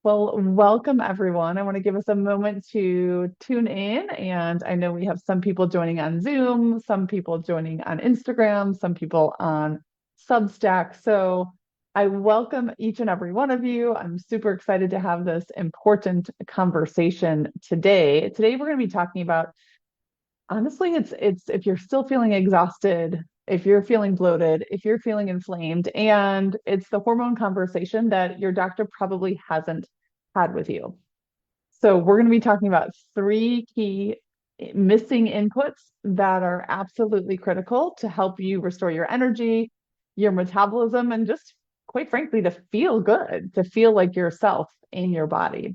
Well, welcome everyone. I want to give us a moment to tune in. And I know we have some people joining on Zoom, some people joining on Instagram, some people on Substack. So I welcome each and every one of you. I'm super excited to have this important conversation today. Today, we're going to be talking about honestly, it's if you're still feeling exhausted, if you're feeling bloated, if you're feeling inflamed, and it's the hormone conversation that your doctor probably hasn't had with you. So we're going to be talking about three key missing inputs that are absolutely critical to help you restore your energy, your metabolism, and just quite frankly, to feel good, to feel like yourself in your body.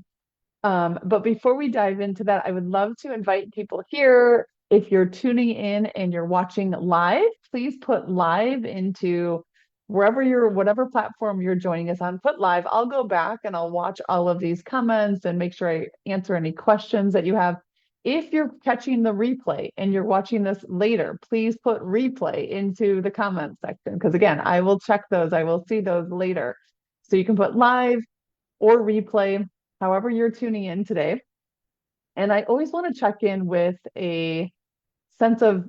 But before we dive into that, I would love to invite people here. If you're tuning in and you're watching live, please put live into whatever platform you're joining us on, put live. I'll go back and I'll watch all of these comments and make sure I answer any questions that you have. If you're catching the replay and you're watching this later, please put replay into the comment section because again, I will check those. I will see those later. So you can put live or replay, however you're tuning in today. And I always want to check in with a sense of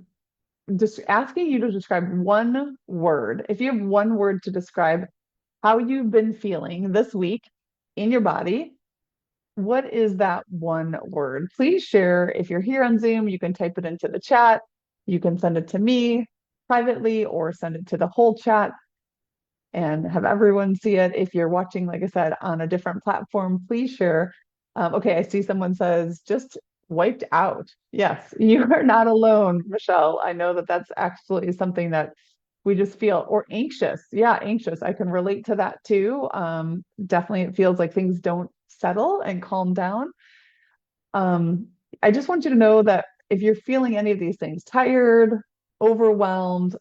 just asking you to describe one word. If you have one word to describe how you've been feeling this week in your body, what is that one word? Please share. If you're here on Zoom, you can type it into the chat. You can send it to me privately or send it to the whole chat and have everyone see it. If you're watching, like I said, on a different platform, please share. Okay, I see someone says just wiped out. Yes, you are not alone, Michelle. I know that that's actually something that we just feel, or anxious. Yeah, anxious. I can relate to that too. Definitely, it feels like things don't settle and calm down. Um, I just want you to know that if you're feeling any of these things, tired, overwhelmed,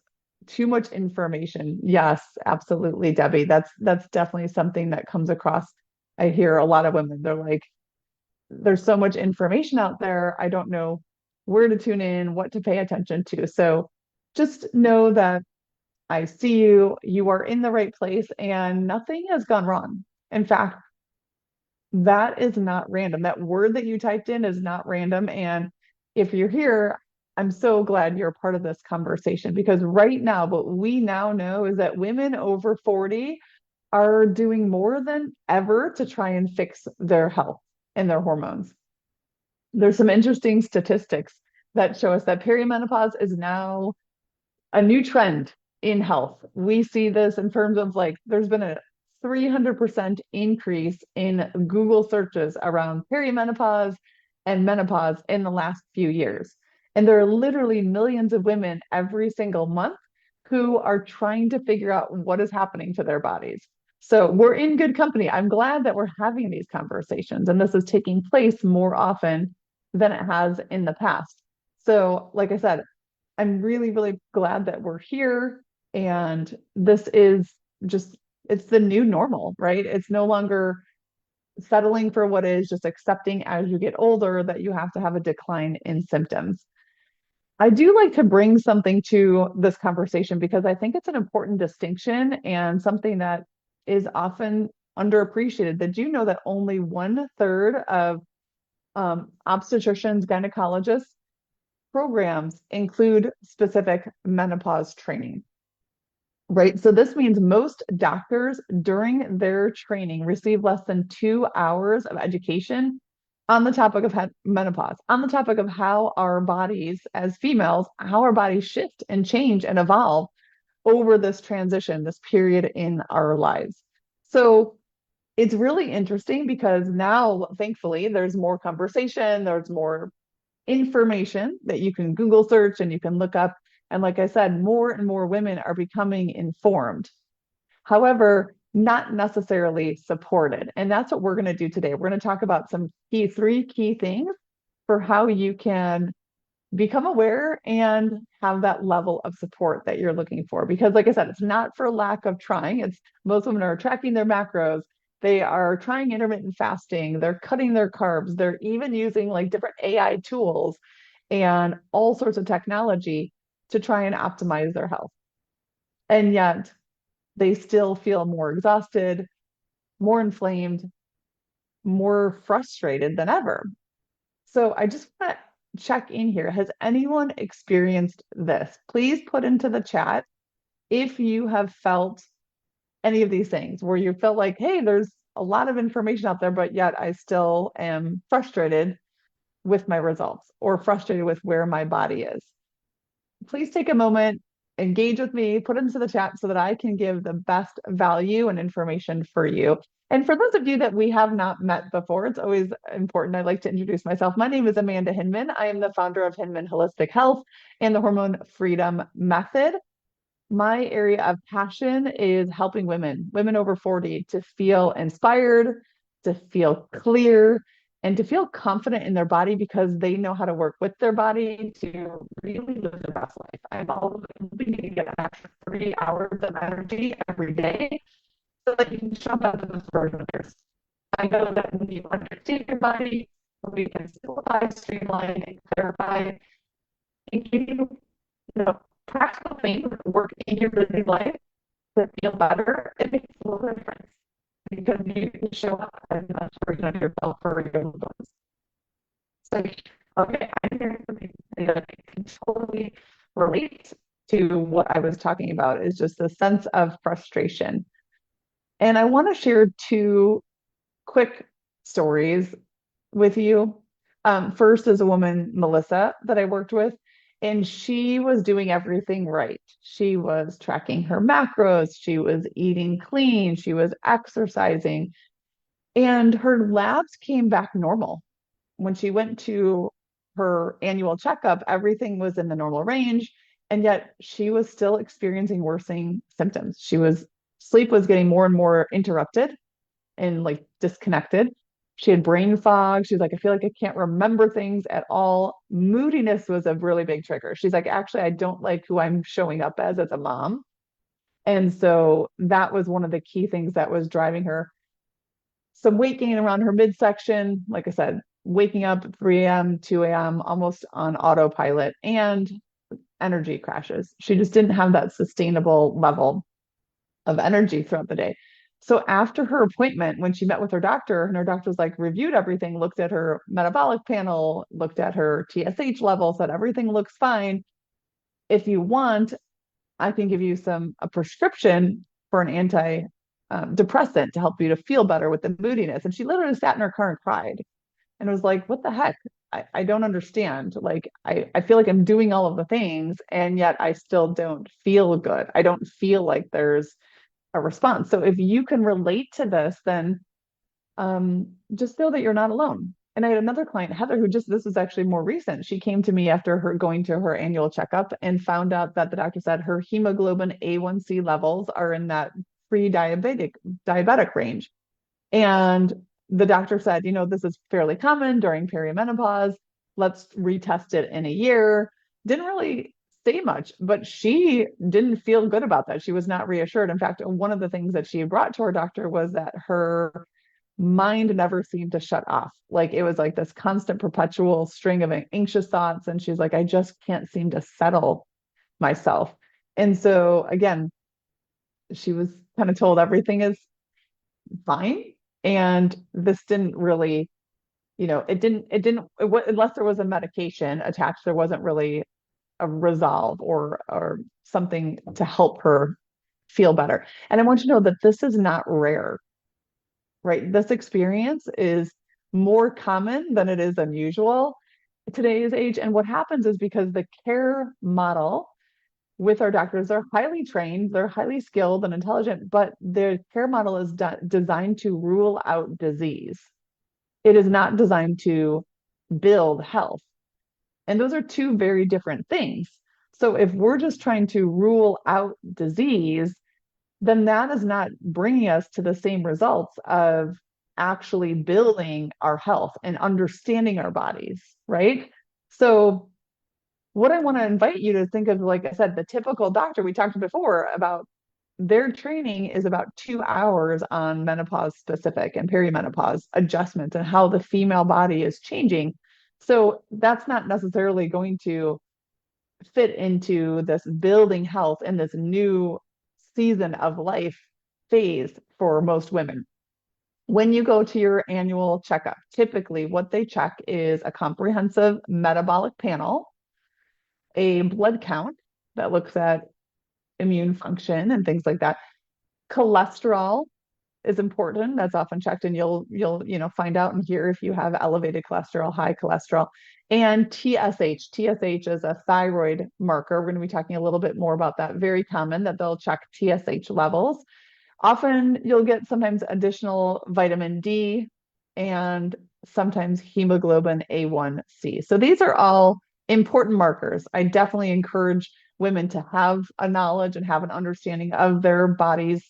too much information, yes, absolutely, Debbie. That's definitely something that comes across. I hear a lot of women, they're like, there's so much information out there. I don't know where to tune in, what to pay attention to. So just know that I see you, you are in the right place, and nothing has gone wrong. In fact, that is not random. That word that you typed in is not random. And if you're here, I'm so glad you're a part of this conversation because right now, what we now know is that women over 40 are doing more than ever to try and fix their health and their hormones. There's some interesting statistics that show us that perimenopause is now a new trend in health. We see this in terms of like there's been a 300% increase in Google searches around perimenopause and menopause in the last few years. And there are literally millions of women every single month who are trying to figure out what is happening to their bodies. So we're in good company. I'm glad that we're having these conversations and this is taking place more often than it has in the past. So, like I said, I'm really, really glad that we're here. And this is just, it's the new normal, right? It's no longer settling for what is, just accepting as you get older that you have to have a decline in symptoms. I do like to bring something to this conversation because I think it's an important distinction and something that is often underappreciated. Did you know that only 1/3 of obstetricians, gynecologists, programs include specific menopause training, right? So this means most doctors during their training receive less than 2 hours of education on the topic of menopause, on the topic of how our bodies as females, how our bodies shift and change and evolve over this transition, this period in our lives. So it's really interesting because now, thankfully, there's more conversation, there's more information that you can Google search and you can look up. And like I said, more and more women are becoming informed. However, not necessarily supported. And that's what we're going to do today. We're going to talk about three key things for how you can become aware and have that level of support that you're looking for. Because like I said, it's not for lack of trying. It's most women are tracking their macros. They are trying intermittent fasting. They're cutting their carbs. They're even using like different AI tools and all sorts of technology to try and optimize their health. And yet they still feel more exhausted, more inflamed, more frustrated than ever. So I just want to check in here. Has anyone experienced this? Please put into the chat if you have felt any of these things where you felt like, hey, there's a lot of information out there, but yet I still am frustrated with my results or frustrated with where my body is. Please take a moment, engage with me, put it into the chat so that I can give the best value and information for you. And for those of you that we have not met before, it's always important. I'd like to introduce myself. My name is Amanda Hinman. I am the founder of Hinman Holistic Health and the Hormone Freedom Method. My area of passion is helping women over 40, to feel inspired, to feel clear, and to feel confident in their body because they know how to work with their body to really live their best life. I'm all hoping to get an extra 3 hours of energy every day so that you can show up as the best version of yourself. I know that when you understand your body, we can simplify, streamline, and clarify and give you practical things that work in your busy life to feel better. It makes a little difference because you can show up as the best version of yourself for your loved ones. So, okay, I'm hearing something that I can totally relate to what I was talking about is just the sense of frustration. And I want to share two quick stories with you. First is a woman, Melissa, that I worked with, and she was doing everything right. She was tracking her macros, she was eating clean, she was exercising, and her labs came back normal. When she went to her annual checkup, everything was in the normal range, and yet she was still experiencing worsening symptoms. Sleep was getting more and more interrupted and like disconnected. She had brain fog. She's like, I feel like I can't remember things at all. Moodiness was a really big trigger. She's like, actually, I don't like who I'm showing up as a mom. And so that was one of the key things that was driving her. Some weight gain around her midsection. Like I said, waking up at 3 a.m., 2 a.m., almost on autopilot, and energy crashes. She just didn't have that sustainable level of energy throughout the day. So after her appointment, when she met with her doctor, and her doctor was like reviewed everything, looked at her metabolic panel, looked at her TSH level, said everything looks fine. If you want, I can give you a prescription for an anti depressant to help you to feel better with the moodiness. And she literally sat in her car and cried and was like, what the heck? I don't understand. Like, I feel like I'm doing all of the things, and yet I still don't feel good. I don't feel like there's a response. So if you can relate to this, then just know that you're not alone. And I had another client, Heather, this was actually more recent. She came to me after her going to her annual checkup and found out that the doctor said her hemoglobin A1C levels are in that pre-diabetic range. And the doctor said, this is fairly common during perimenopause. Let's retest it in a year. Didn't really say much, but she didn't feel good about that. She was not reassured. In fact, one of the things that she brought to her doctor was that her mind never seemed to shut off. Like it was like this constant perpetual string of anxious thoughts. And she's like, I just can't seem to settle myself. And so again, she was kind of told everything is fine. And this didn't really, unless there was a medication attached, there wasn't really a resolve or something to help her feel better. And I want you to know that this is not rare, right? This experience is more common than it is unusual today's age. And what happens is because the care model with our doctors, they're highly trained, they're highly skilled and intelligent, but their care model is designed to rule out disease. It is not designed to build health. And those are two very different things. So if we're just trying to rule out disease, then that is not bringing us to the same results of actually building our health and understanding our bodies, right? So what I want to invite you to think of, like I said, the typical doctor we talked before about, their training is about 2 hours on menopause specific and perimenopause adjustments and how the female body is changing. So that's not necessarily going to fit into this building health in this new season of life phase for most women. When you go to your annual checkup, typically what they check is a comprehensive metabolic panel, a blood count that looks at immune function and things like that. Cholesterol is important. That's often checked, and you'll find out and hear if you have elevated cholesterol, high cholesterol, and TSH. TSH is a thyroid marker. We're going to be talking a little bit more about that. Very common that they'll check TSH levels. Often you'll get sometimes additional vitamin D and sometimes hemoglobin A1C. So these are all important markers. I definitely encourage women to have a knowledge and have an understanding of their body's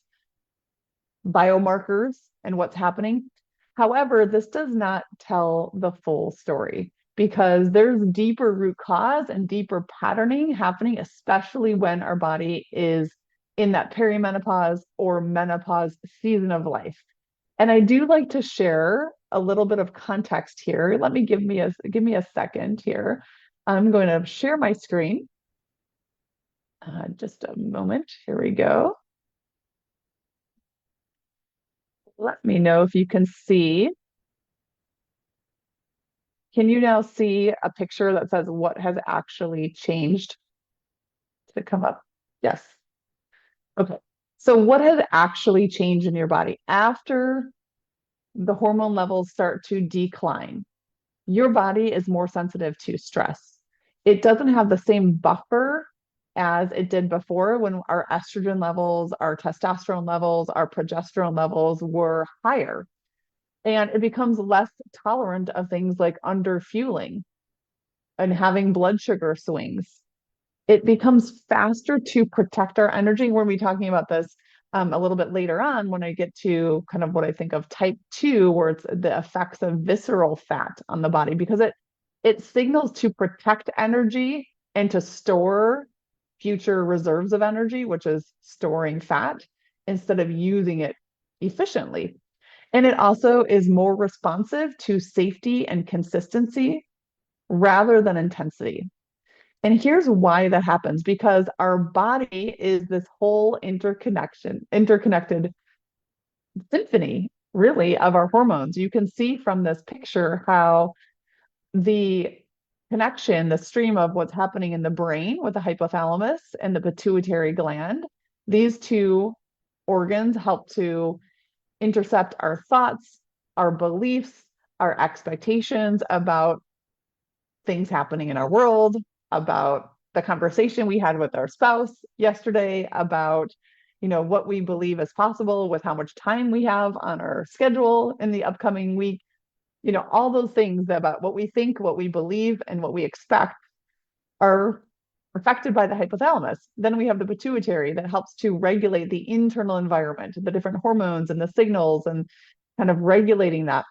biomarkers and what's happening. However, this does not tell the full story because there's deeper root cause and deeper patterning happening, especially when our body is in that perimenopause or menopause season of life. And I do like to share a little bit of context here. Let me give me a second here. I'm going to share my screen. Just a moment. Here we go. Let me know if you can see. Can you now see a picture that says what has actually changed to come up? Yes. Okay. So what has actually changed in your body after the hormone levels start to decline? Your body is more sensitive to stress. It doesn't have the same buffer as it did before when our estrogen levels, our testosterone levels, our progesterone levels were higher. And it becomes less tolerant of things like underfueling and having blood sugar swings. It becomes faster to protect our energy. We're going to be talking about this a little bit later on when I get to kind of what I think of type 2, where it's the effects of visceral fat on the body, because it signals to protect energy and to store future reserves of energy, which is storing fat, instead of using it efficiently. And it also is more responsive to safety and consistency rather than intensity. And here's why that happens, because our body is this whole interconnected symphony, really, of our hormones. You can see from this picture how the connection, the stream of what's happening in the brain with the hypothalamus and the pituitary gland, these two organs help to intercept our thoughts, our beliefs, our expectations about things happening in our world, about the conversation we had with our spouse yesterday, about what we believe is possible with how much time we have on our schedule in the upcoming week. All those things about what we think, what we believe, and what we expect are affected by the hypothalamus. Then we have the pituitary that helps to regulate the internal environment, the different hormones and the signals, and kind of regulating that.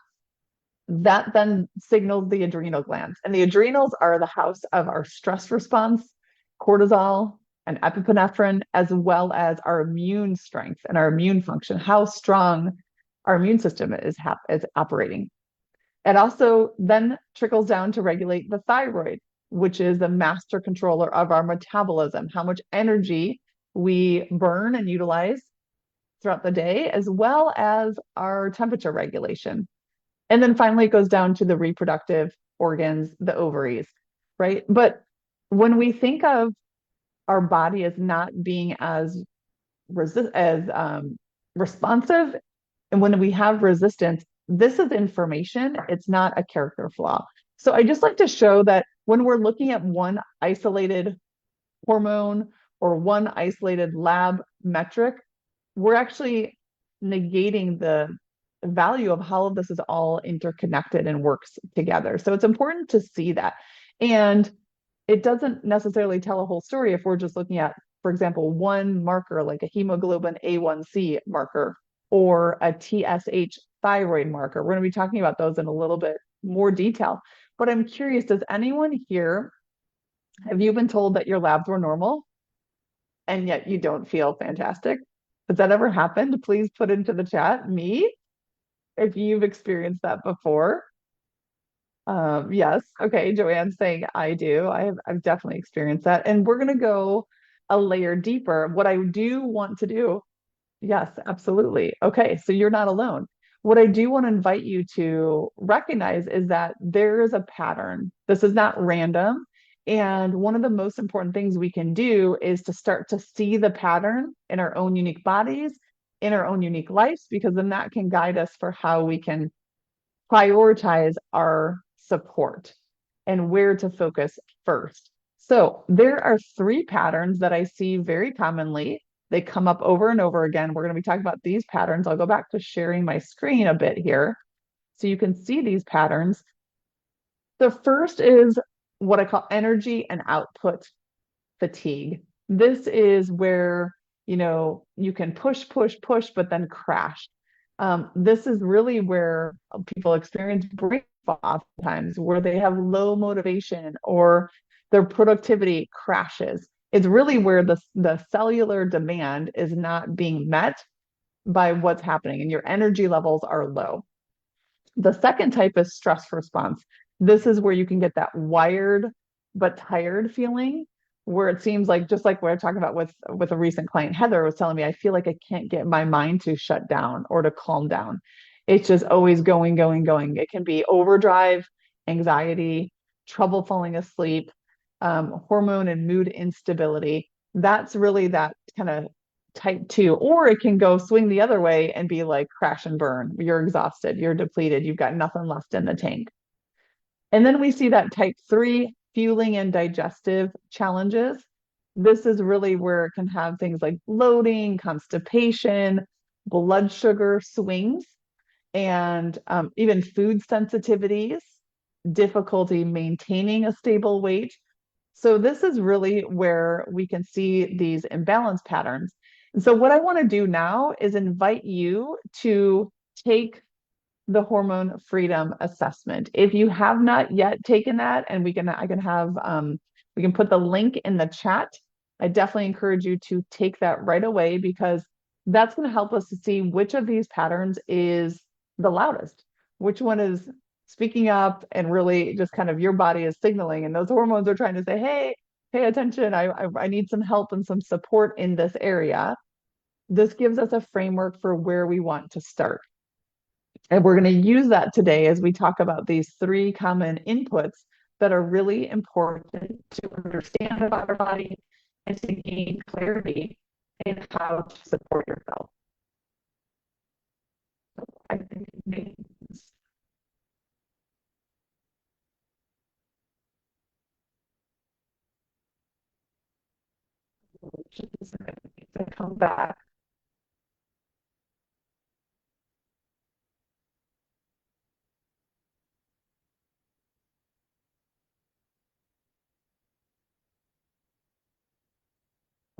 That then signals the adrenal glands. And the adrenals are the house of our stress response, cortisol, and epinephrine, as well as our immune strength and our immune function, how strong our immune system is operating. It also then trickles down to regulate the thyroid, which is the master controller of our metabolism, how much energy we burn and utilize throughout the day, as well as our temperature regulation. And then finally, it goes down to the reproductive organs, the ovaries, right? But when we think of our body as not being as responsive, and when we have resistance, this is information. It's not a character flaw. So I just like to show that when we're looking at one isolated hormone or one isolated lab metric, we're actually negating the value of how this is all interconnected and works together. So it's important to see that. And it doesn't necessarily tell a whole story if we're just looking at, for example, one marker like a hemoglobin A1C marker or a TSH thyroid marker. We're going to be talking about those in a little bit more detail. But I'm curious, does anyone here, have you been told that your labs were normal and yet you don't feel fantastic? Has that ever happened? Please put into the chat, me, if you've experienced that before. Yes. Okay. Joanne's saying I do. I've definitely experienced that. And we're going to go a layer deeper. What I do want to do, yes, absolutely. Okay. So you're not alone. what I do want to invite you to recognize is that there is a pattern. This is not random. And one of the most important things we can do is to start to see the pattern in our own unique bodies, in our own unique lives, because then that can guide us for how we can prioritize our support and where to focus first. So there are three patterns that I see very commonly. They come up over and over again. We're going to be talking about these patterns. I'll go back to sharing my screen a bit here so you can see these patterns. The first is what I call energy and output fatigue. This is where, you can push, push, push, but then crash. This is really where people experience break oftentimes, where they have low motivation or their productivity crashes. It's really where the cellular demand is not being met by what's happening, and your energy levels are low. The second type is stress response. This is where you can get that wired but tired feeling, where it seems like, just like what I talked about with a recent client, Heather was telling me, I feel like I can't get my mind to shut down or to calm down. It's just always going, going, going. It can be overdrive, anxiety, trouble falling asleep, hormone and mood instability. That's really that kind of type two, or it can go swing the other way and be like crash and burn. You're exhausted, you're depleted, you've got nothing left in the tank. And then we see that type three, fueling and digestive challenges. This is really where it can have things like bloating, constipation, blood sugar swings, and even food sensitivities, difficulty maintaining a stable weight. So this is really where we can see these imbalance patterns. And so what I want to do now is invite you to take the hormone freedom assessment. If you have not yet taken that, and we can put the link in the chat. I definitely encourage you to take that right away, because that's going to help us to see which of these patterns is the loudest, which one is speaking up and really just kind of your body is signaling, and those hormones are trying to say, hey, pay attention. I need some help and some support in this area. This gives us a framework for where we want to start. And we're going to use that today as we talk about these three common inputs that are really important to understand about our body and to gain clarity in how to support yourself. I think it means to come back.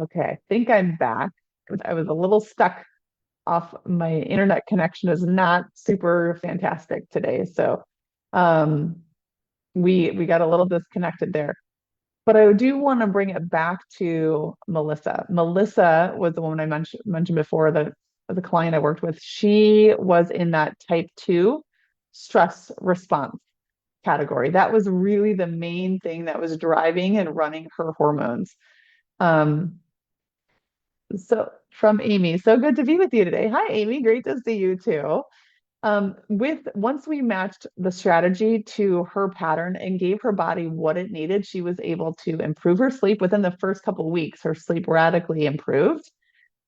Okay, I think I'm back. I was a little stuck off. My internet connection is not super fantastic today. So um, we got a little disconnected there. But I do want to bring it back to Melissa. Melissa was the woman I mentioned before, the client I worked with. She was in that type two stress response category. That was really the main thing that was driving and running her hormones. Um, so from Amy, so good to be with you today. Hi, Amy. Great to see you too. With once we matched the strategy to her pattern and gave her body what it needed, she was able to improve her sleep within the first couple of weeks. Her sleep radically improved,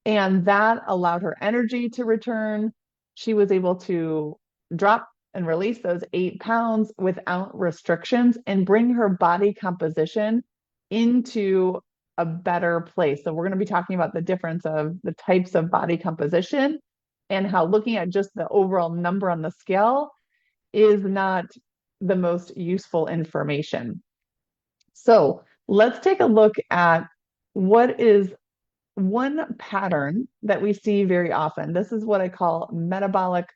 and that allowed her energy to return. She was able to drop and release those 8 pounds without restrictions and bring her body composition into a better place. So we're going to be talking about the difference of the types of body composition and how looking at just the overall number on the scale is not the most useful information. So let's take a look at what is one pattern that we see very often. This is what I call metabolic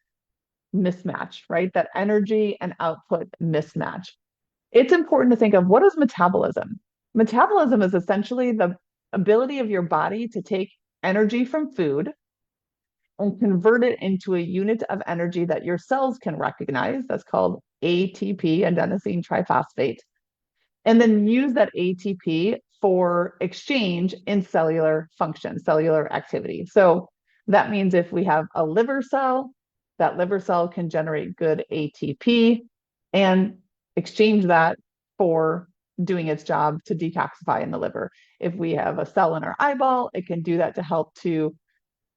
mismatch, right? That energy and output mismatch. It's important to think of, what is metabolism? Metabolism is essentially the ability of your body to take energy from food and convert it into a unit of energy that your cells can recognize. That's called ATP, adenosine triphosphate. And then use that ATP for exchange in cellular function, cellular activity. So that means if we have a liver cell, that liver cell can generate good ATP and exchange that for doing its job to detoxify in the liver. If we have a cell in our eyeball, it can do that to help to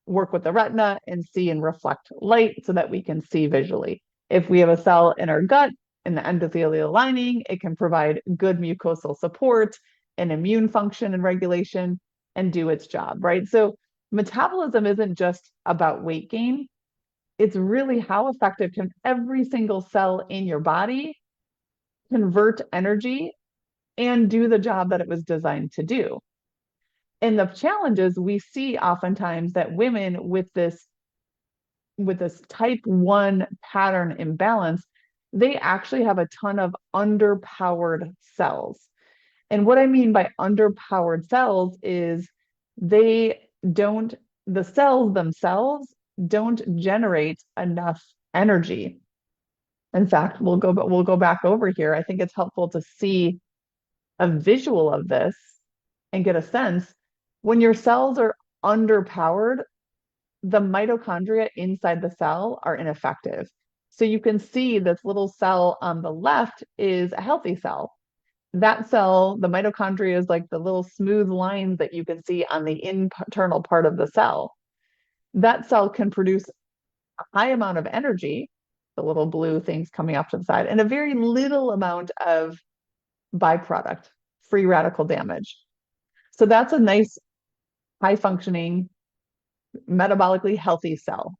work with the retina and see and reflect light so that we can see visually. If we have a cell in our gut, in the endothelial lining, it can provide good mucosal support and immune function and regulation and do its job, right? So metabolism isn't just about weight gain. It's really how effective can every single cell in your body convert energy and do the job that it was designed to do. And the challenges we see oftentimes that women with this type 1 pattern imbalance, they actually have a ton of underpowered cells. And what I mean by underpowered cells is they don't, the cells themselves don't generate enough energy. In fact, we'll go back over here. I think it's helpful to see a visual of this and get a sense. When your cells are underpowered, the mitochondria inside the cell are ineffective. So you can see this little cell on the left is a healthy cell. That cell, the mitochondria, is like the little smooth lines that you can see on the internal part of the cell. That cell can produce a high amount of energy, the little blue things coming off to the side, and a very little amount of byproduct, free radical damage. So that's a nice, high functioning, metabolically healthy cell.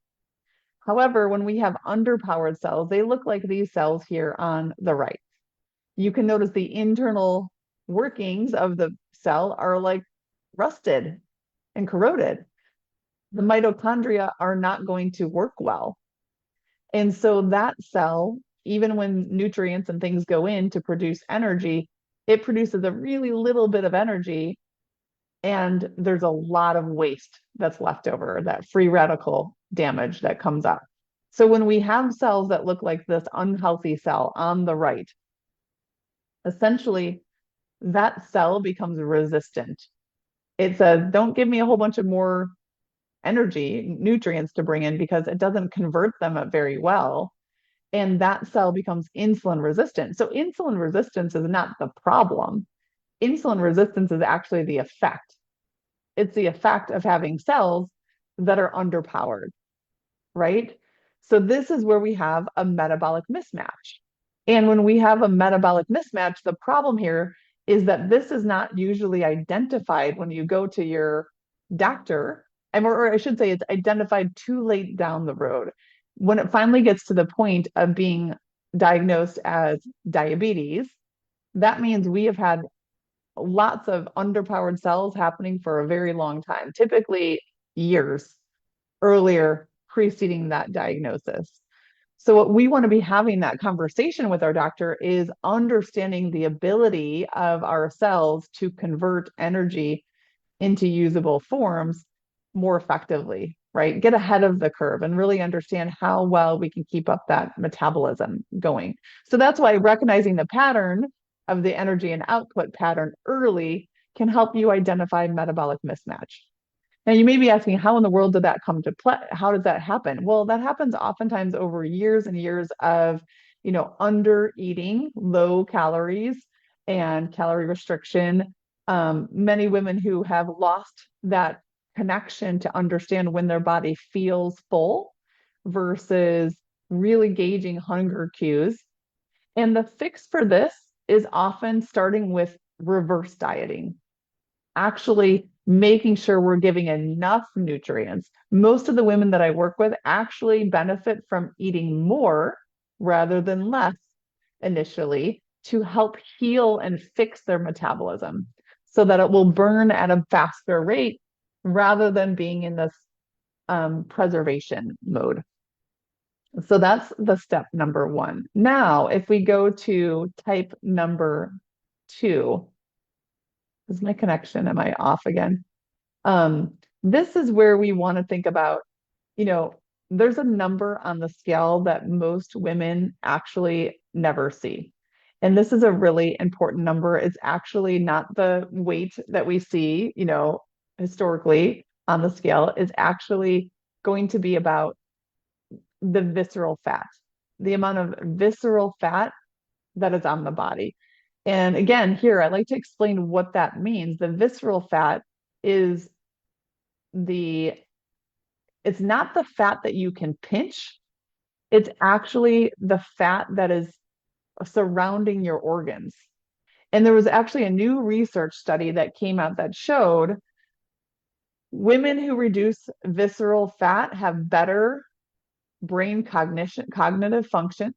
However, when we have underpowered cells, they look like these cells here on the right. You can notice the internal workings of the cell are like rusted and corroded. The mitochondria are not going to work well. And so that cell, even when nutrients and things go in to produce energy, it produces a really little bit of energy, and there's a lot of waste that's left over, that free radical damage that comes up. So when we have cells that look like this unhealthy cell on the right, essentially that cell becomes resistant. It says, don't give me a whole bunch of more energy, nutrients to bring in, because it doesn't convert them very well. And that cell becomes insulin resistant. So insulin resistance is not the problem. Insulin resistance is actually the effect. It's the effect of having cells that are underpowered, right? So this is where we have a metabolic mismatch. And when we have a metabolic mismatch, the problem here is that this is not usually identified when you go to your doctor, or I should say it's identified too late down the road. When it finally gets to the point of being diagnosed as diabetes, that means we have had lots of underpowered cells happening for a very long time, typically years earlier preceding that diagnosis. So what we want to be having that conversation with our doctor is understanding the ability of our cells to convert energy into usable forms more effectively, right? Get ahead of the curve and really understand how well we can keep up that metabolism going. So that's why recognizing the pattern of the energy and output pattern early can help you identify metabolic mismatch. Now, you may be asking, how in the world did that come to play? How does that happen? Well, that happens oftentimes over years and years of, under eating, low calories and calorie restriction. Many women who have lost that connection to understand when their body feels full versus really gauging hunger cues. And the fix for this is often starting with reverse dieting, actually making sure we're giving enough nutrients. Most of the women that I work with actually benefit from eating more rather than less initially to help heal and fix their metabolism so that it will burn at a faster rate rather than being in this preservation mode. So that's the step number one. Now, if we go to type number 2, is my connection? Am I off again? This is where we want to think about, there's a number on the scale that most women actually never see. And this is a really important number. It's actually not the weight that we see, historically on the scale. It's actually going to be about the visceral fat, the amount of visceral fat that is on the body. And again, here, I like to explain what that means. The visceral fat is the, it's not the fat that you can pinch, it's actually the fat that is surrounding your organs. And there was actually a new research study that came out that showed women who reduce visceral fat have better brain cognitive function.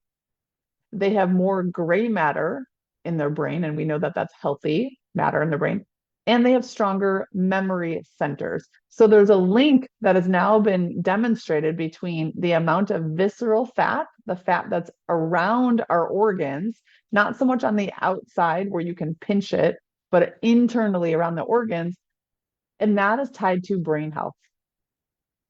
They have more gray matter in their brain, and we know that that's healthy matter in the brain. And they have stronger memory centers. So there's a link that has now been demonstrated between the amount of visceral fat, the fat that's around our organs, not so much on the outside where you can pinch it, but internally around the organs. And that is tied to brain health.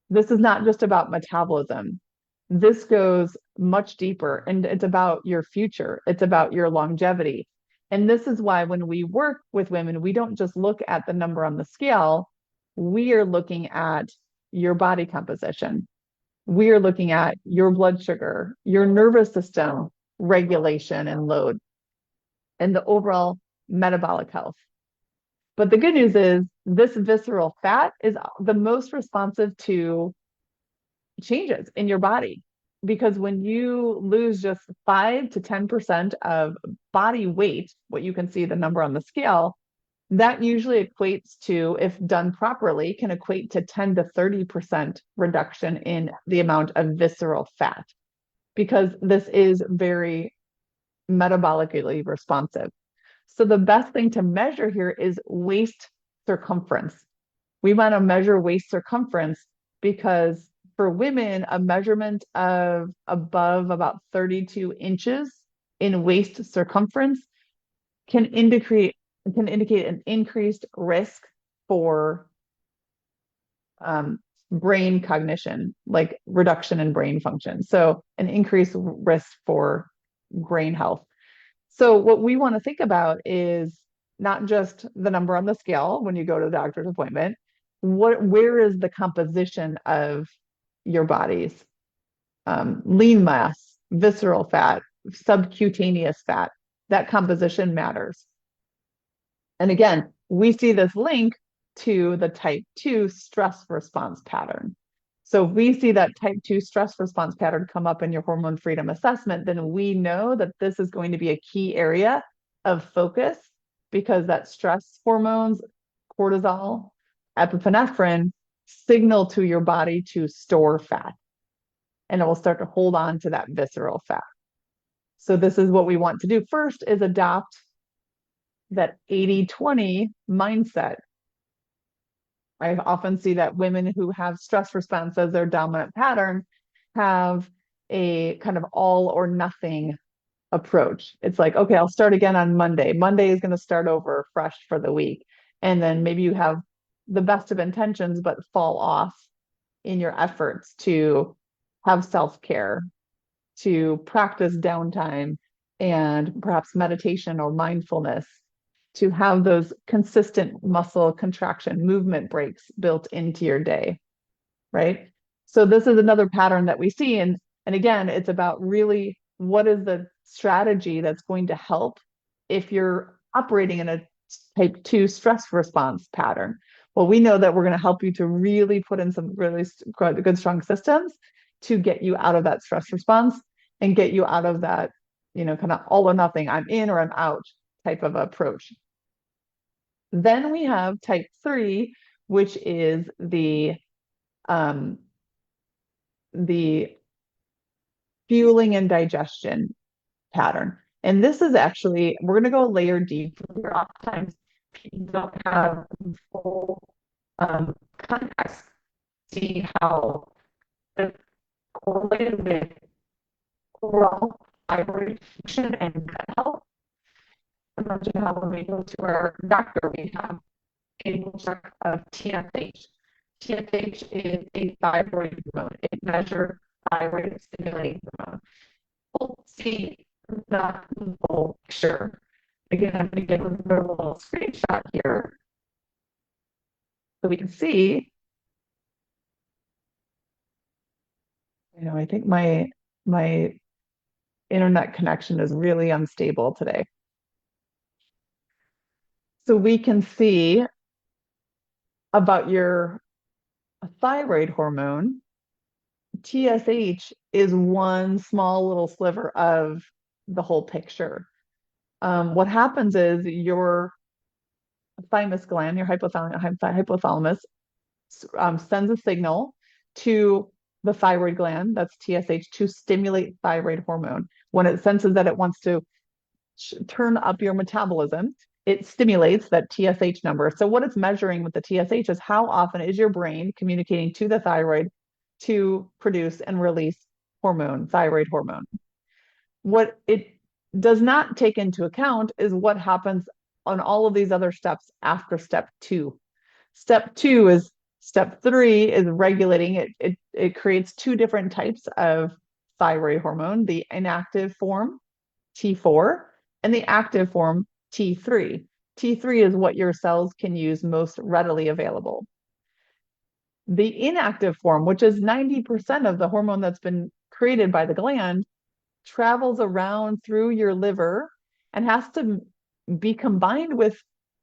This is not just about metabolism. This goes much deeper, and it's about your future. It's about your longevity. And this is why when we work with women, we don't just look at the number on the scale. We are looking at your body composition. We are looking at your blood sugar, your nervous system regulation and load, and the overall metabolic health. But the good news is this visceral fat is the most responsive to changes in your body. Because when you lose just 5 to 10% of body weight, what you can see the number on the scale, that usually equates to, if done properly, can equate to 10 to 30% reduction in the amount of visceral fat, because this is very metabolically responsive. So the best thing to measure here is waist circumference. We want to measure waist circumference because for women, a measurement of above about 32 inches in waist circumference can indicate an increased risk for brain cognition, like reduction in brain function. So an increased risk for brain health. So what we want to think about is not just the number on the scale when you go to the doctor's appointment. Where is the composition of your body's lean mass, visceral fat, subcutaneous fat? That composition matters. And again, we see this link to the type 2 stress response pattern. So if we see that type 2 stress response pattern come up in your hormone freedom assessment, then we know that this is going to be a key area of focus, because that stress hormones, cortisol, epinephrine, signal to your body to store fat, and it will start to hold on to that visceral fat. So this is what we want to do first, is adopt that 80-20 mindset. I often see that women who have stress response as their dominant pattern have a kind of all or nothing approach. It's like, okay, I'll start again on Monday. Monday is going to start over fresh for the week. And then maybe you have the best of intentions, but fall off in your efforts to have self-care, to practice downtime and perhaps meditation or mindfulness, to have those consistent muscle contraction movement breaks built into your day, right? So this is another pattern that we see. And again, it's about really what is the strategy that's going to help if you're operating in a type 2 stress response pattern. Well, we know that we're going to help you to really put in some really good, strong systems to get you out of that stress response and get you out of that, kind of all or nothing, I'm in or I'm out type of approach. Then we have type 3, which is the fueling and digestion pattern. And this is actually, we're going to go a layer deeper. Oftentimes, people don't have full context, see how it's correlated with overall thyroid function and gut health. Imagine how when we go to our doctor, we have annual check of TSH. TSH is a thyroid hormone. It measures thyroid stimulating hormone. We'll see the full picture. Again, I'm going to give a little screenshot here so we can see I think my internet connection is really unstable today. So we can see about your thyroid hormone. TSH is one small little sliver of the whole picture. What happens is your thymus gland, your hypothalamus, sends a signal to the thyroid gland, that's TSH, to stimulate thyroid hormone. When it senses that it wants to turn up your metabolism, it stimulates that TSH number. So, what it's measuring with the TSH is how often is your brain communicating to the thyroid to produce and release hormone, thyroid hormone. What it does not take into account is what happens on all of these other steps after step two. Step three is regulating it. It creates two different types of thyroid hormone, the inactive form, T4, and the active form, T3. T3 is what your cells can use most readily available. The inactive form, which is 90% of the hormone that's been created by the gland, travels around through your liver and has to be combined with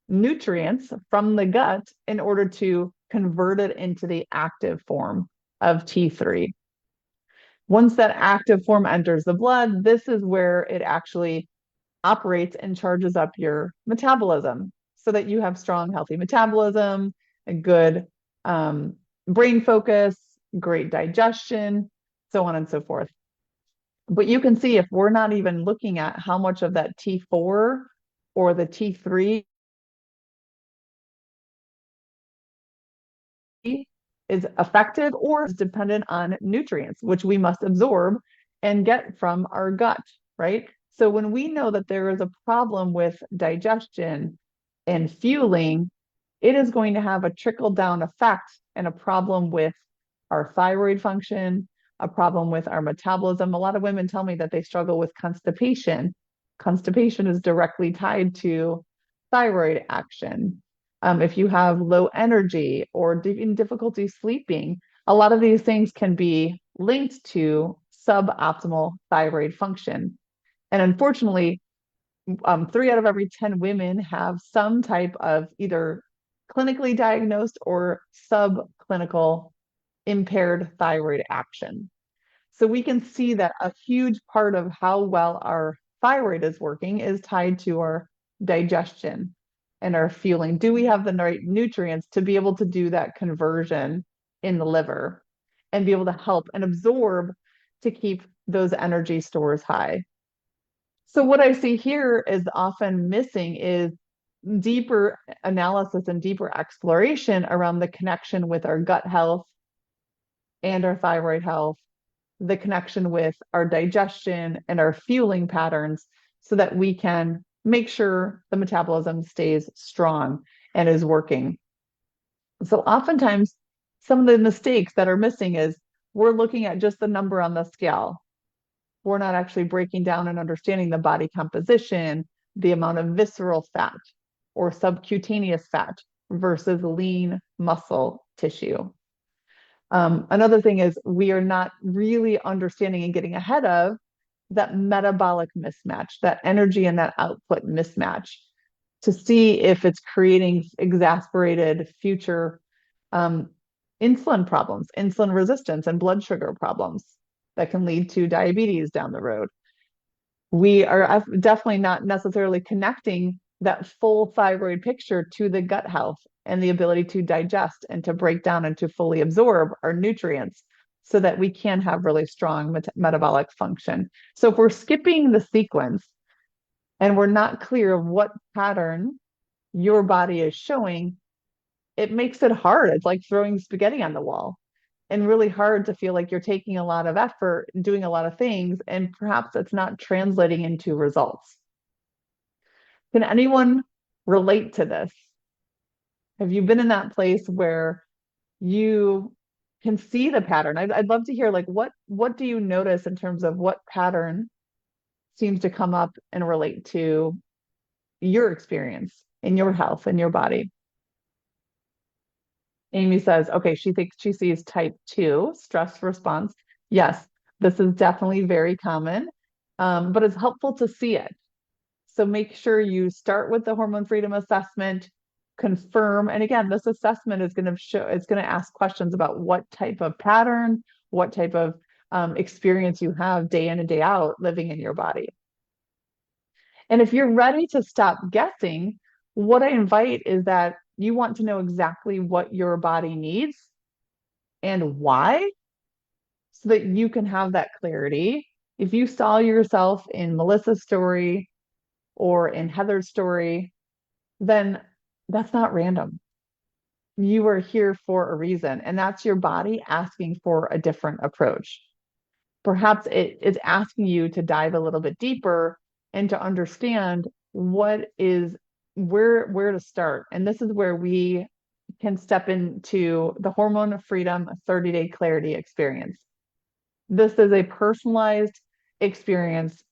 nutrients from the gut in order to convert it into the active form of T3. Once that active form enters the blood, this is where it actually operates and charges up your metabolism so that you have strong, healthy metabolism, a good brain focus, great digestion, so on and so forth. But you can see if we're not even looking at how much of that T4 or the T3 is effective or is dependent on nutrients, which we must absorb and get from our gut, right? So when we know that there is a problem with digestion and fueling, it is going to have a trickle down effect and a problem with our thyroid function, a problem with our metabolism. A lot of women tell me that they struggle with constipation. Constipation is directly tied to thyroid action. If you have low energy or in difficulty sleeping, a lot of these things can be linked to suboptimal thyroid function. And unfortunately, 3 out of every 10 women have some type of either clinically diagnosed or subclinical impaired thyroid action. So we can see that a huge part of how well our thyroid is working is tied to our digestion and our fueling. Do we have the right nutrients to be able to do that conversion in the liver and be able to help and absorb to keep those energy stores high? So what I see here is often missing is deeper analysis and deeper exploration around the connection with our gut health and our thyroid health, the connection with our digestion and our fueling patterns so that we can make sure the metabolism stays strong and is working. So oftentimes, some of the mistakes that are missing is we're looking at just the number on the scale. We're not actually breaking down and understanding the body composition, the amount of visceral fat or subcutaneous fat versus lean muscle tissue. Another thing is we are not really understanding and getting ahead of that metabolic mismatch, that energy and that output mismatch to see if it's creating exasperated future insulin problems, insulin resistance, and blood sugar problems that can lead to diabetes down the road. We are definitely not necessarily connecting that full thyroid picture to the gut health and the ability to digest and to break down and to fully absorb our nutrients so that we can have really strong metabolic function. So if we're skipping the sequence and we're not clear of what pattern your body is showing, it makes it hard. It's like throwing spaghetti on the wall and really hard to feel like you're taking a lot of effort, doing a lot of things, and perhaps it's not translating into results. Can anyone relate to this? Have you been in that place where you can see the pattern? I'd love to hear like what do you notice in terms of what pattern seems to come up and relate to your experience in your health and your body? Amy says, okay, she thinks she sees type 2 stress response. Yes, this is definitely very common, but it's helpful to see it. So make sure you start with the hormone freedom assessment, confirm. And again, this assessment is going to show, it's going to ask questions about what type of pattern, what type of experience you have day in and day out living in your body. And if you're ready to stop guessing, what I invite is that you want to know exactly what your body needs and why, so that you can have that clarity. If you saw yourself in Melissa's story or in Heather's story, then that's not random. You are here for a reason, and that's your body asking for a different approach. Perhaps it is asking you to dive a little bit deeper and to understand what is where to start. And this is where we can step into the Hormone Freedom 30-day clarity experience. This is a personalized experience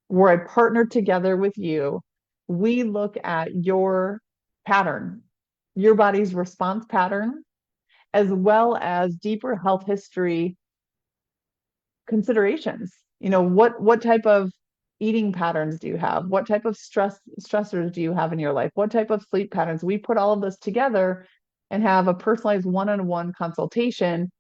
where I partner together with you. We look at your pattern, your body's response pattern, as well as deeper health history considerations. What type of eating patterns do you have? What type of stressors do you have in your life? What type of sleep patterns? We put all of this together and have a personalized one-on-one consultation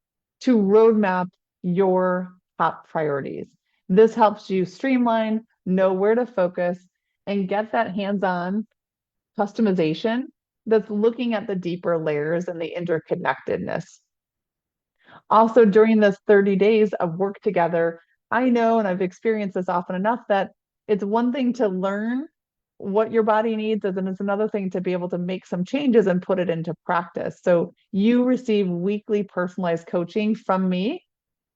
to roadmap your top priorities. This helps you streamline, know where to focus, and get that hands-on customization that's looking at the deeper layers and the interconnectedness. Also, during this 30 days of work together, I know, and I've experienced this often enough, that it's one thing to learn what your body needs, and then it's another thing to be able to make some changes and put it into practice. So you receive weekly personalized coaching from me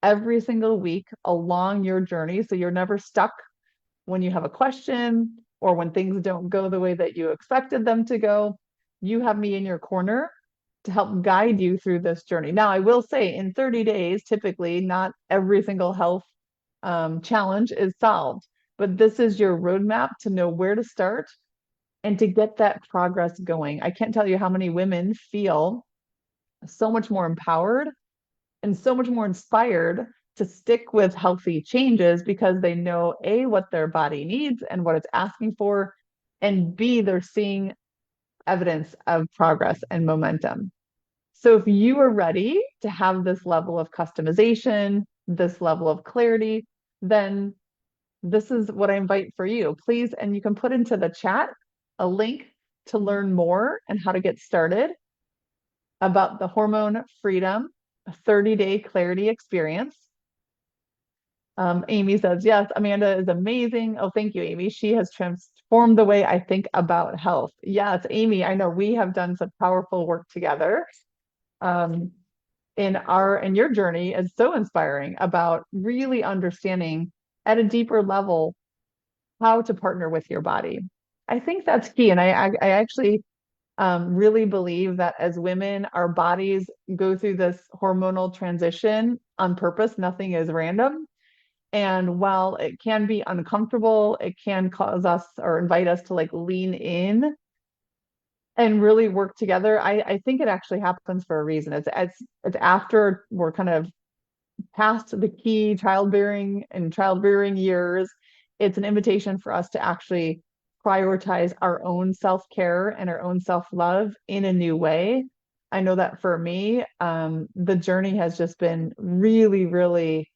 every single week along your journey. So you're never stuck when you have a question or when things don't go the way that you expected them to go. You have me in your corner to help guide you through this journey. Now, I will say in 30 days, typically, not every single health challenge is solved, but this is your roadmap to know where to start and to get that progress going. I can't tell you how many women feel so much more empowered and so much more inspired to stick with healthy changes because they know A, what their body needs and what it's asking for, and B, they're seeing evidence of progress and momentum. So if you are ready to have this level of customization, this level of clarity, then this is what I invite for you. Please, and you can put into the chat a link to learn more and how to get started about the Hormone Freedom 30-day clarity experience. Amy says, yes, Amanda is amazing. Oh, thank you, Amy. She has transformed the way I think about health. Yes, Amy, I know we have done some powerful work together. Um, in your journey is so inspiring about really understanding at a deeper level how to partner with your body. I think that's key. And I actually really believe that as women, our bodies go through this hormonal transition on purpose. Nothing is random. And while it can be uncomfortable, it can cause us or invite us to like lean in and really work together. I think it actually happens for a reason. It's after we're kind of past the key childbearing years. It's an invitation for us to actually prioritize our own self-care and our own self-love in a new way. I know that for me, the journey has just been really, really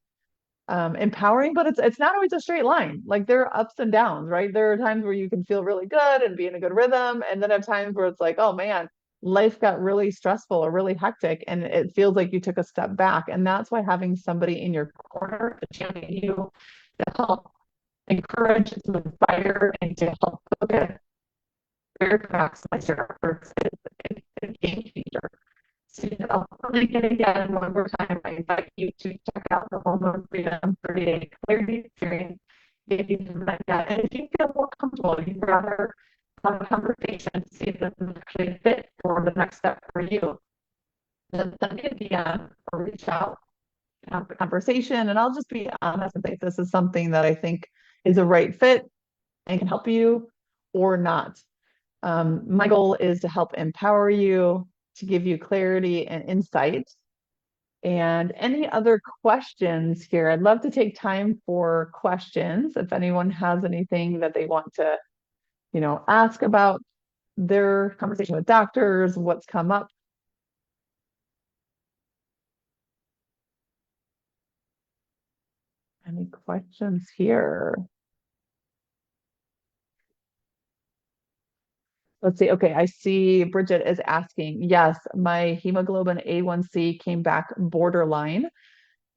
empowering, but it's not always a straight line. Like there are ups and downs, right? There are times where you can feel really good and be in a good rhythm, and then at times where it's like, oh man, life got really stressful or really hectic, and it feels like you took a step back. And that's why having somebody in your corner to champion you, to help encourage, to inspire, and to help focus where to maximize your efforts is a game changer. So I'll link it again one more time. I invite you to check out the Hormone Freedom 30-day clarity experience if you haven't met yet. And if you feel more comfortable, you'd rather have a conversation to see if this is actually a fit for the next step for you, then send me a DM or reach out, have the conversation, and I'll just be honest and say if this is something that I think is a right fit and can help you or not. My goal is to help empower you, to give you clarity and insight, And any other questions here? I'd love to take time for questions. If anyone has anything that they want to, ask about their conversation with doctors, what's come up. Any questions here? Let's see. Okay, I see Bridget is asking, yes, my hemoglobin A1C came back borderline,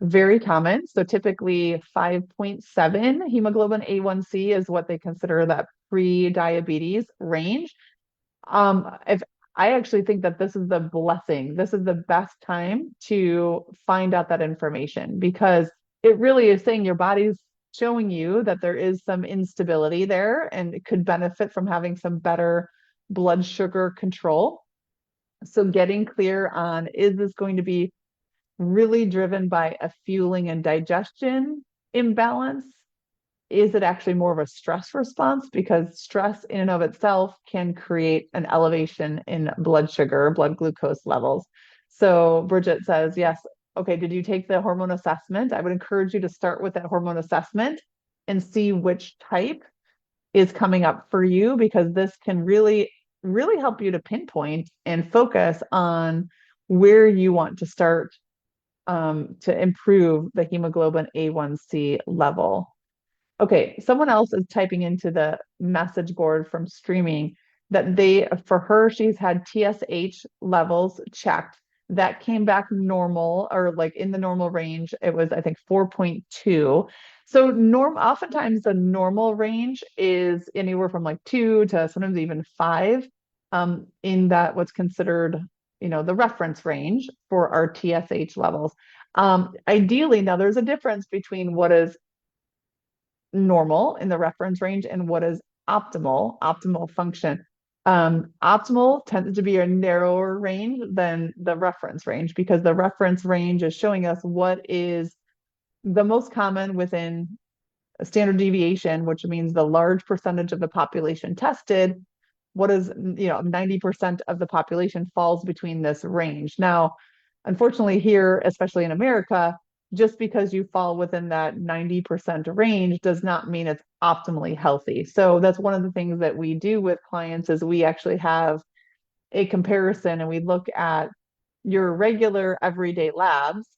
very common. So typically 5.7 hemoglobin A1C is what they consider that pre-diabetes range. If I actually think that this is the blessing, this is the best time to find out that information because it really is saying your body's showing you that there is some instability there and it could benefit from having some better blood sugar control. So getting clear on, is this going to be really driven by a fueling and digestion imbalance? Is it actually more of a stress response? Because stress in and of itself can create an elevation in blood sugar, blood glucose levels. So Bridget says, yes, okay, did you take the hormone assessment? I would encourage you to start with that hormone assessment and see which type is coming up for you because this can really, really help you to pinpoint and focus on where you want to start to improve the hemoglobin A1C level. Okay, someone else is typing into the message board from streaming that for her, she's had TSH levels checked. That came back normal or like in the normal range. It was, I think, 4.2. So oftentimes the normal range is anywhere from like 2 to sometimes even 5, in that what's considered, the reference range for our TSH levels. Ideally, now there's a difference between what is normal in the reference range and what is optimal function. Optimal tends to be a narrower range than the reference range because the reference range is showing us what is the most common within a standard deviation, which means the large percentage of the population tested. What is, 90% of the population falls between this range. Now, unfortunately, here, especially in America, just because you fall within that 90% range does not mean it's optimally healthy. So that's one of the things that we do with clients is we actually have a comparison and we look at your regular everyday labs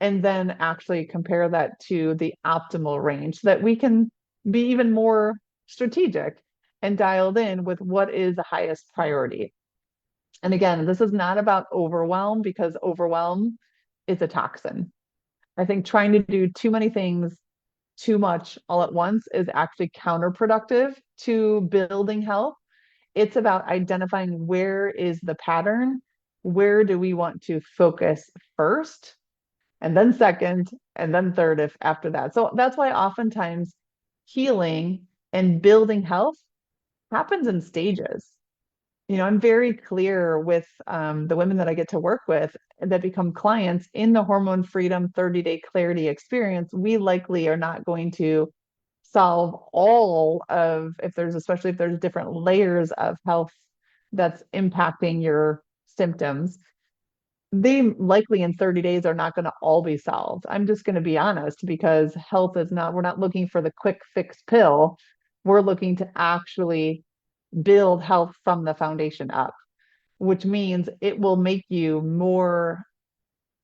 and then actually compare that to the optimal range so that we can be even more strategic and dialed in with what is the highest priority. And again, this is not about overwhelm because overwhelm is a toxin. I think trying to do too many things too much all at once is actually counterproductive to building health. It's about identifying where is the pattern, where do we want to focus first, and then second, and then third if after that. So that's why oftentimes healing and building health happens in stages. I'm very clear with the women that I get to work with that become clients in the Hormone Freedom 30-day clarity experience. We likely are not going to solve all of, especially if there's different layers of health that's impacting your symptoms. They likely in 30 days are not going to all be solved. I'm just going to be honest because we're not looking for the quick fix pill. We're looking to actually build health from the foundation up, which means it will make you more,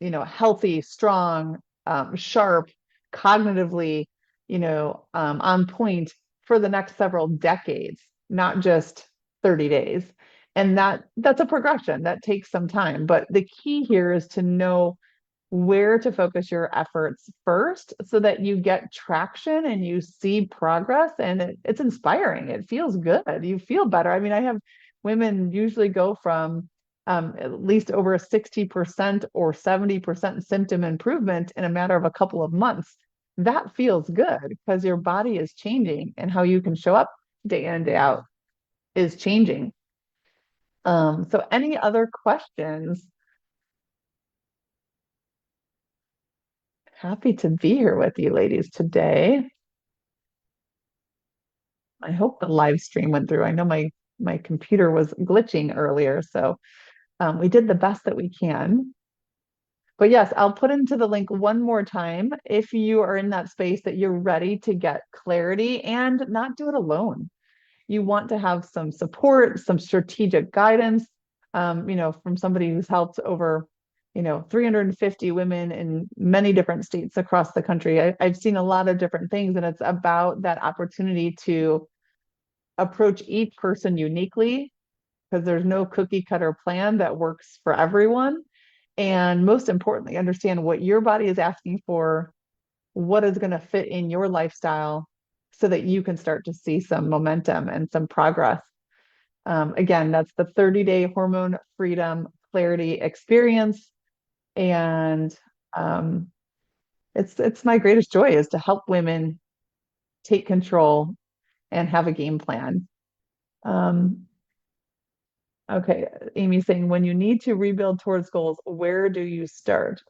healthy, strong, sharp, cognitively, on point for the next several decades, not just 30 days. And that's a progression that takes some time. But the key here is to know where to focus your efforts first so that you get traction and you see progress and it's inspiring. It feels good. You feel better. I mean, I have women usually go from at least over a 60% or 70% symptom improvement in a matter of a couple of months. That feels good because your body is changing and how you can show up day in and day out is changing. So any other questions? Happy to be here with you ladies today. I hope the live stream went through. I know my computer was glitching earlier, so we did the best that we can. But yes, I'll put into the link one more time if you are in that space that you're ready to get clarity and not do it alone. You want to have some support, some strategic guidance, from somebody who's helped over, 350 women in many different states across the country. I've seen a lot of different things, and it's about that opportunity to approach each person uniquely because there's no cookie cutter plan that works for everyone. And most importantly, understand what your body is asking for, what is going to fit in your lifestyle so that you can start to see some momentum and some progress. Again, that's the 30-day hormone freedom clarity experience. And um, it's my greatest joy is to help women take control and have a game plan. Um, okay, Amy's saying, when you need to rebuild towards goals, where do you start?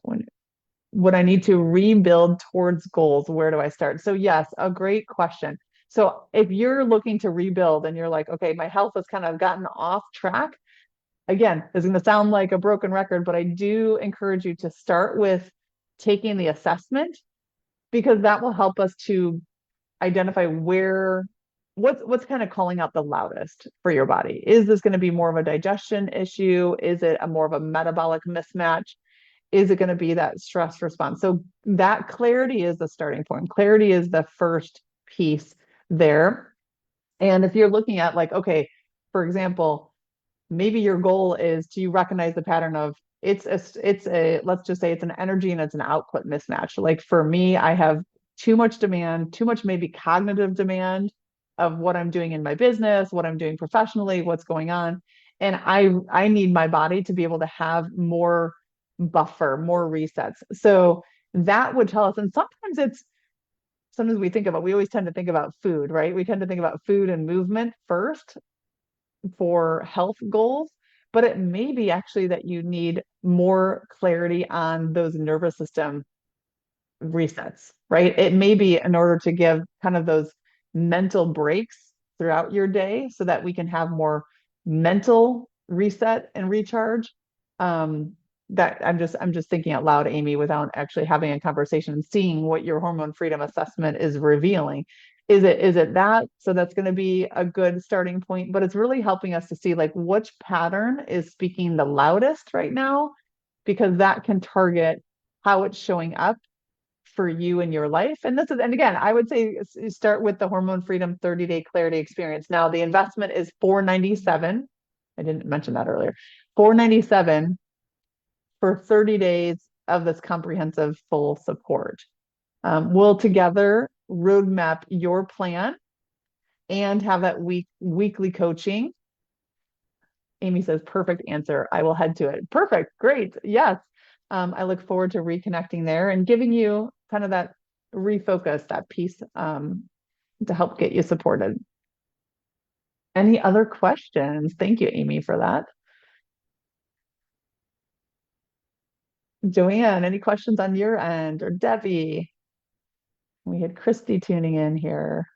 When I need to rebuild towards goals, where do I start? So yes, a great question. So if you're looking to rebuild and you're like, okay, my health has kind of gotten off track, again, this is going to sound like a broken record, but I do encourage you to start with taking the assessment because that will help us to identify what's kind of calling out the loudest for your body. Is this going to be more of a digestion issue? Is it a more of a metabolic mismatch? Is it going to be that stress response? So that clarity is the starting point. Clarity is the first piece there. And if you're looking at like, okay, for example, maybe your goal is to recognize the pattern of it's a let's just say it's an energy and it's an output mismatch. Like for me, I have too much demand, too much maybe cognitive demand of what I'm doing in my business, what I'm doing professionally, what's going on. And I need my body to be able to have more buffer, more resets. So that would tell us, and sometimes we always tend to think about food, right? We tend to think about food and movement first for health goals, but it may be actually that you need more clarity on those nervous system resets, right? It may be in order to give kind of those mental breaks throughout your day so that we can have more mental reset and recharge. Um, that I'm just thinking out loud, Amy, without actually having a conversation and seeing what your hormone freedom assessment is revealing. Is it that? So that's going to be a good starting point, but it's really helping us to see like which pattern is speaking the loudest right now, because that can target how it's showing up for you in your life. And again, I would say start with the Hormone Freedom 30-day clarity experience. Now, the investment is $497. I didn't mention that earlier. $497 for 30 days of this comprehensive full support. We'll together roadmap your plan and have that weekly coaching. Amy says, perfect answer. I will head to it. Perfect. Great. Yes. I look forward to reconnecting there and giving you kind of that refocus, that piece to help get you supported. Any other questions? Thank you, Amy, for that. Joanne, any questions on your end? Or Debbie? We had Christy tuning in here.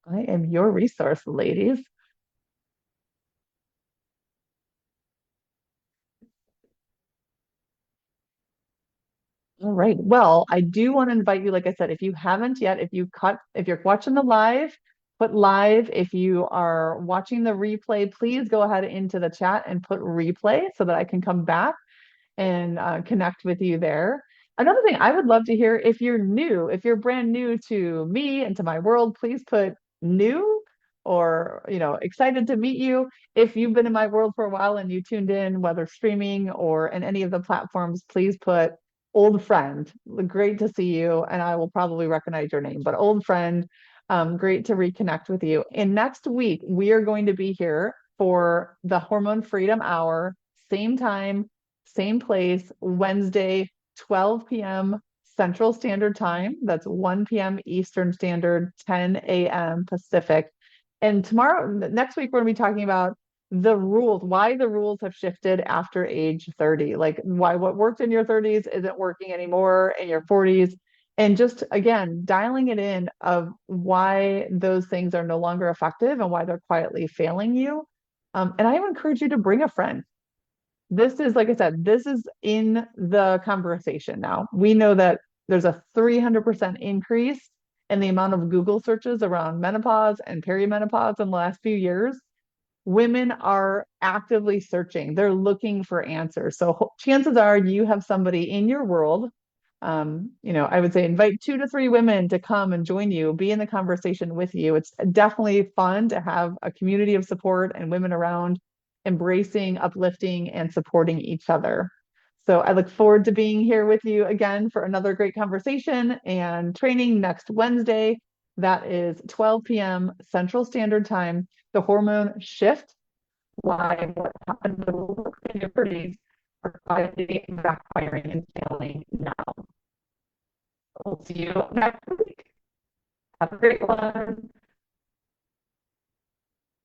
I am your resource, ladies. All right. Well, I do want to invite you, like I said, if you haven't yet, if you're watching the live, put live. If you are watching the replay, please go ahead into the chat and put replay so that I can come back and connect with you there. Another thing I would love to hear, if you're new, if you're brand new to me and to my world, please put new or, excited to meet you. If you've been in my world for a while and you tuned in, whether streaming or in any of the platforms, please put old friend. Great to see you. And I will probably recognize your name, but old friend, great to reconnect with you. And next week, we are going to be here for the Hormone Freedom Hour, same time, same place, Wednesday, 12 p.m. Central Standard Time. That's 1 p.m. Eastern Standard, 10 a.m. Pacific. And next week, we're going to be talking about the rules, why the rules have shifted after age 30, like why what worked in your 30s isn't working anymore in your 40s. And just again, dialing it in of why those things are no longer effective and why they're quietly failing you. And I would encourage you to bring a friend. This is, like I said, this is in the conversation now. We know that there's a 300% increase in the amount of Google searches around menopause and perimenopause in the last few years. Women are actively searching, they're looking for answers. So chances are you have somebody in your world. I would say invite 2 to 3 women to come and join you, be in the conversation with you. It's definitely fun to have a community of support and women around embracing, uplifting, and supporting each other. So I look forward to being here with you again for another great conversation and training next Wednesday. That is 12 p.m. Central Standard Time. The hormone shift, why what happened to the puberties are quietly backfiring and failing now. We'll see you next week. Have a great one.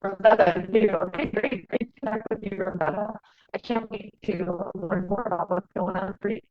Rosetta, you. Okay, great. Great to connect with you, Rosetta. I can't wait to learn more about what's going on for you.